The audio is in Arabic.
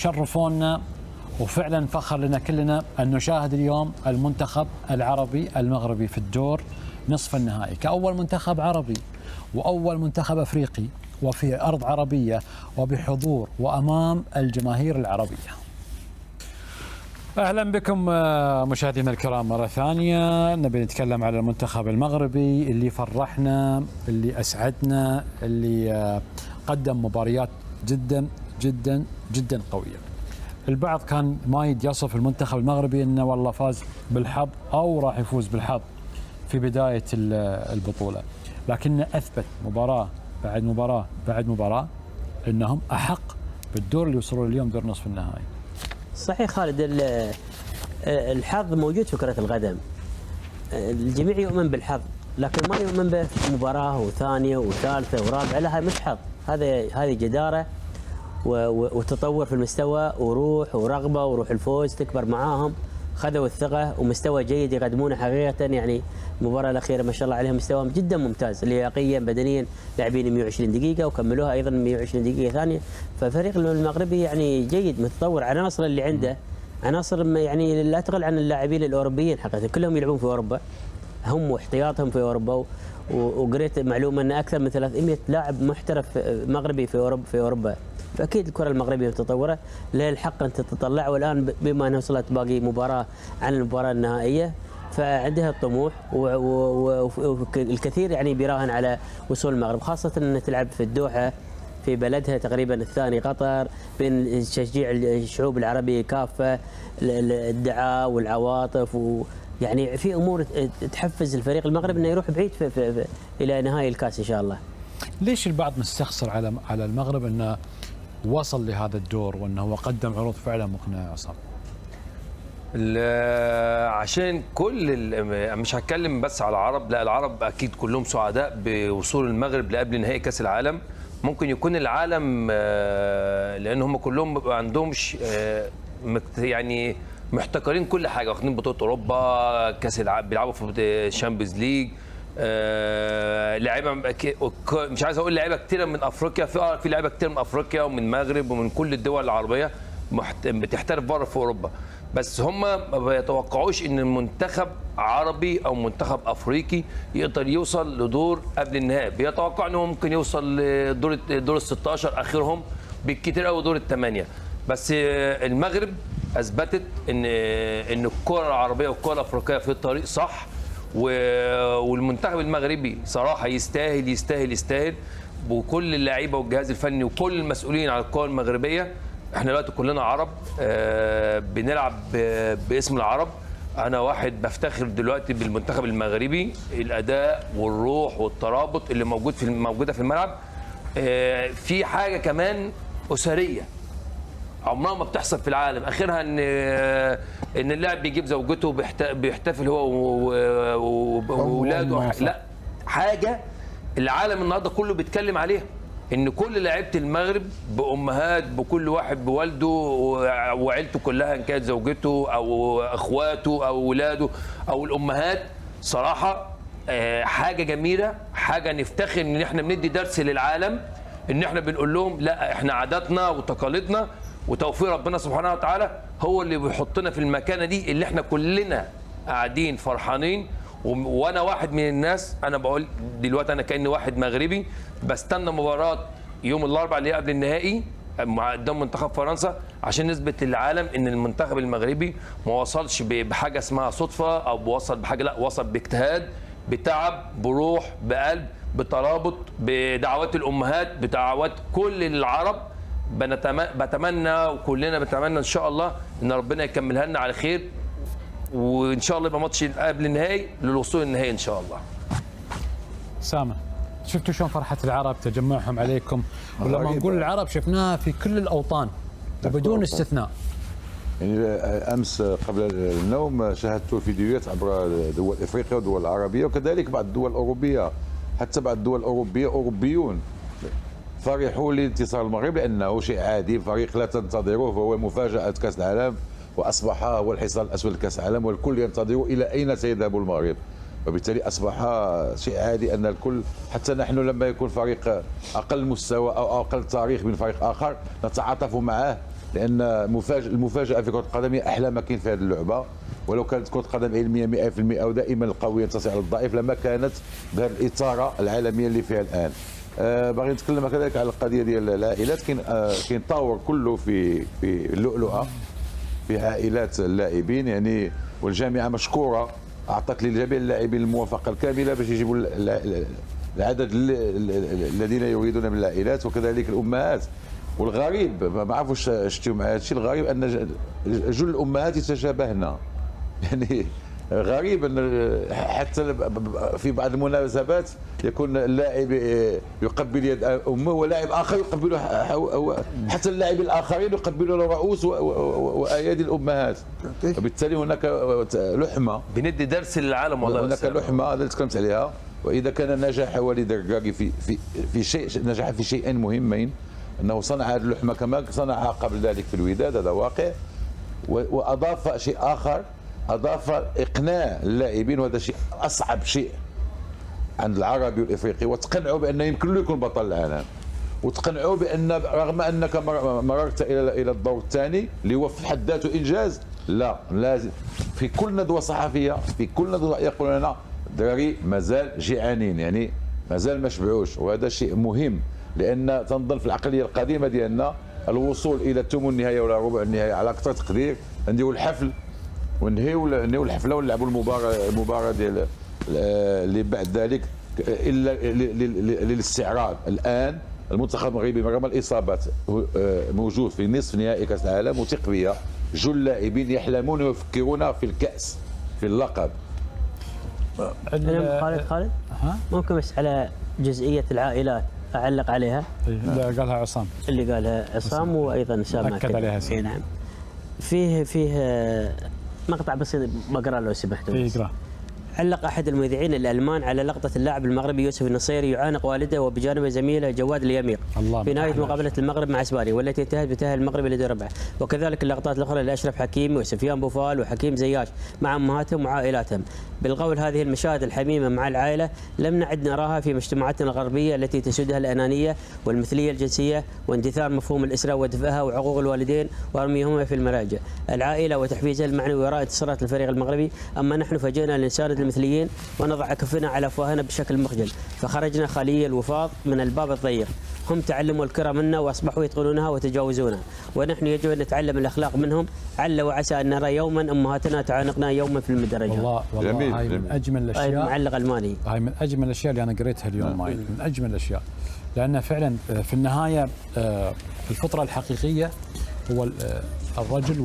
شرفونا وفعلا فخر لنا كلنا أن نشاهد اليوم المنتخب العربي المغربي في الدور نصف النهائي كأول منتخب عربي وأول منتخب أفريقي وفي أرض عربية وبحضور وأمام الجماهير العربية. أهلا بكم مشاهدينا الكرام مرة ثانية. نبي نتكلم على المنتخب المغربي اللي فرحنا، اللي أسعدنا، اللي قدم مباريات جدا جدا جدا قوية. البعض كان مايد يصف المنتخب المغربي انه والله فاز بالحظ او راح يفوز بالحظ في بداية البطولة، لكنه اثبت مباراة بعد مباراة بعد مباراة انهم احق بالدور اللي وصلوا اليوم، دور نصف النهائي. صحيح خالد، الحظ موجود في كرة القدم. الجميع يؤمن بالحظ، لكن ما يؤمن به في مباراة وثانية وثالثة ورابعة. لا، هاي مش حظ، هذه جدارة وتطور في المستوى وروح ورغبة وروح الفوز تكبر معاهم. خذوا الثقة ومستوى جيد يقدمونه حقيقة. يعني المباراة الأخيرة ما شاء الله عليهم مستواهم جدا ممتاز، لياقيا بدنيا لاعبين 120 دقيقة وكملوها أيضا 120 دقيقة ثانية. فالفريق المغربي يعني جيد متطور، عناصر اللي عنده عناصر يعني لا تقل عن اللاعبين الأوروبيين حقيقة، كلهم يلعبون في أوروبا، هم واحتياطهم في أوروبا. وقريت معلومة أن أكثر من 300 لاعب محترف مغربي في أوروبا. فأكيد الكرة المغربية متطورة، لها الحق أن تتطلع. والآن بما أنها وصلت باقي مباراة عن المباراة النهائية، فعندها الطموح والكثير يعني بيراهن على وصول المغرب، خاصة أنها تلعب في الدوحة في بلدها تقريبا الثاني قطر، بين تشجيع الشعوب العربية كافة، الدعاء والعواطف يعني في امور تحفز الفريق المغربي انه يروح بعيد الى نهائي الكاس ان شاء الله. ليش البعض مستخسر على المغرب انه وصل لهذا الدور وانه هو قدم عروض فعلا مقنعه يا عصام؟ عشان مش هتكلم بس على العرب، لا العرب اكيد كلهم سعداء بوصول المغرب لقبل نهائي كاس العالم. ممكن يكون العالم لان هم كلهم ما عندهمش يعني محتكرين كل حاجه، واخدين بطوله اوروبا، كاس العالم، بيلعبوا في الشامبيونز ليج، لعيبه مش عايز اقول لعيبه كتيره من افريقيا، في لعيبه كتير من افريقيا ومن المغرب ومن كل الدول العربيه بتحترف بره في اوروبا. بس هم ما بيتوقعوش ان منتخب عربي او منتخب افريقي يقدر يوصل لدور قبل النهائي. بيتوقع انه ممكن يوصل لدور ال 16 اخرهم بالكتير قوي دور الثمانيه. بس المغرب اثبتت ان الكره العربيه والكره الافريقيه في الطريق صح، والمنتخب المغربي صراحه يستاهل وكل اللعيبه والجهاز الفني وكل المسؤولين على الكره المغربيه. احنا دلوقتي كلنا عرب، بنلعب باسم العرب. انا واحد بفتخر دلوقتي بالمنتخب المغربي، الاداء والروح والترابط اللي موجوده في الملعب. في حاجه كمان اسريه عمرها ما بتحصل في العالم، اخرها ان اللاعب بيجيب زوجته بيحتفل هو واولاده. لا، حاجه العالم النهارده كله بيتكلم عليها، ان كل لعيبه المغرب بامهات، بكل واحد بوالده وعيلته كلها، ان كانت زوجته او اخواته او اولاده او الامهات. صراحه حاجه جميله، حاجه نفتخر ان احنا بندي درس للعالم، ان احنا بنقول لهم لا، احنا عاداتنا وتقاليدنا وتوفيق ربنا سبحانه وتعالى هو اللي بيحطنا في المكانه دي اللي احنا كلنا قاعدين فرحانين. وانا واحد من الناس، انا بقول دلوقتي انا كاني واحد مغربي بستنى مباراه يوم الاربعاء اللي قبل النهائي قدام منتخب فرنسا، عشان نثبت للعالم ان المنتخب المغربي ما وصلش بحاجه اسمها صدفه او وصل بحاجه، لا، وصل باجتهاد، بتعب، بروح، بقلب، بترابط، بدعوات الامهات، بدعوات كل العرب. بتمنى وكلنا بنتمنى ان شاء الله ان ربنا يكملها لنا على خير، وان شاء الله يبقى ماتش قبل النهائي للوصول للنهائي ان شاء الله. سامة، شفتوا شلون فرحة العرب تجمعهم عليكم؟ ولما نقول العرب شفناها في كل الأوطان وبدون استثناء. يعني امس قبل النوم شاهدت فيديوهات عبر دول افريقيا والدول العربيه وكذلك بعض الدول الاوروبيه، حتى بعض الدول الاوروبيه اوروبيون فرحوا لانتصار المغرب لانه شيء عادي، فريق لا تنتظره، فهو مفاجاه كاس العالم واصبح هو الحصان الاسود لكاس العالم، والكل ينتظر الى اين سيذهب المغرب. وبالتالي اصبح شيء عادي ان الكل، حتى نحن لما يكون فريق اقل مستوى او اقل تاريخ من فريق اخر نتعاطف معه لان المفاجاه في كره القدم هي احلى ما كاين في هذه اللعبه. ولو كانت كره قدم علميه 100% او دائما القوي ينتصر على الضعيف لما كانت بهذه الاثاره العالميه اللي فيها الان. باغي نتكلم كذلك على القضيه ديال العائلات. كاين تطور كله في اللؤلؤه في عائلات اللاعبين يعني، والجامعه مشكوره اعطت لجميع اللاعبين الموافقه الكامله باش يجيبوا العدد الذين يريدون من العائلات، وكذلك الامهات. والغريب ما عرفوش شفتوا مع هذا الشيء، الغريب ان جل الامهات يتشابهن يعني. غريب ان حتى في بعض المناسبات يكون اللاعب يقبل يد امه ولاعب اخر يقبل، حتى اللاعبين الاخرين يقبلون رؤوس وايادي الامهات. وبالتالي هناك لحمه، بندي درس للعالم والله. هناك لحمه هذا اللي تكلمت عليها. واذا كان نجح والد الركراكي في شيء، نجح في شيئين مهمين، انه صنع هذه اللحمه كما صنعها قبل ذلك في الوداد، هذا واقع. واضاف شيء اخر، اضاف اقناع اللاعبين، وهذا شيء اصعب شيء عند العربي والافريقي، وتقنعوا بانه يمكن له يكون بطل العالم، وتقنعوا بان رغم انك مررت الى الدور الثاني اللي هو في حد ذاته انجاز، لا لازم في كل ندوه صحفيه، في كل ندوه يقولون لنا الدراري مازال جيعانين، يعني مازال ما شبعوش. وهذا شيء مهم، لان تنظن في العقليه القديمه ديالنا الوصول الى ثمن النهايه ولا ربع النهايه على اكثر تقدير، نديروا الحفل وننهيو الحفله ونلعبوا المباراه ديال اللي بعد ذلك الا للاستعراض. الان المنتخب المغربي رغم الاصابات موجود في نصف نهائي كاس العالم، وثق بيا جل اللاعبين يحلمون ويفكرون في الكاس، في اللقب. خالد ممكن بس على جزئيه العائلات اعلق عليها اللي قالها عصام، اللي قالها عصام وايضا اسامه اكد عليها اي نعم. فيه مقطع بسيط بقرا لو سمحتوا. اقرا. علق احد المذيعين الالمان على لقطه اللاعب المغربي يوسف النصيري يعانق والده وبجانبه زميله جواد اليميق في نهايه مقابله المغرب مع اسبانيا، والتي انتهت بتاهل المغرب الى دور ربع. وكذلك اللقطات الاخرى لاشرف حكيمي وسفيان بوفال وحكيم زياش مع امهاتهم وعائلاتهم. بالقول هذه المشاهد الحميمه مع العائله لم نعد نراها في مجتمعاتنا الغربيه التي تسودها الانانيه والمثليه الجنسيه واندثار مفهوم الاسره ودفئها وعقوق الوالدين ورميهما في المراجع. العائله وتحفيزها المعنوي وراء انتصارات الفريق المغربي، اما نحن فجئنا لنساند المثليين ونضع كفنا على افواهنا بشكل مخجل، فخرجنا خالي الوفاض من الباب الضيق. هم تعلموا الكرة منا واصبحوا يتقنونها وتجاوزونها، ونحن يجب ان نتعلم الاخلاق منهم، عل وعسى ان نرى يوما امهاتنا تعانقنا يوما في المدرجات. والله جميل. هاي من اجمل الاشياء. معلق الماني. هاي من اجمل الاشياء اللي انا قريتها اليوم، هاي من اجمل الاشياء، لان فعلا في النهايه الفطره الحقيقيه هو الرجل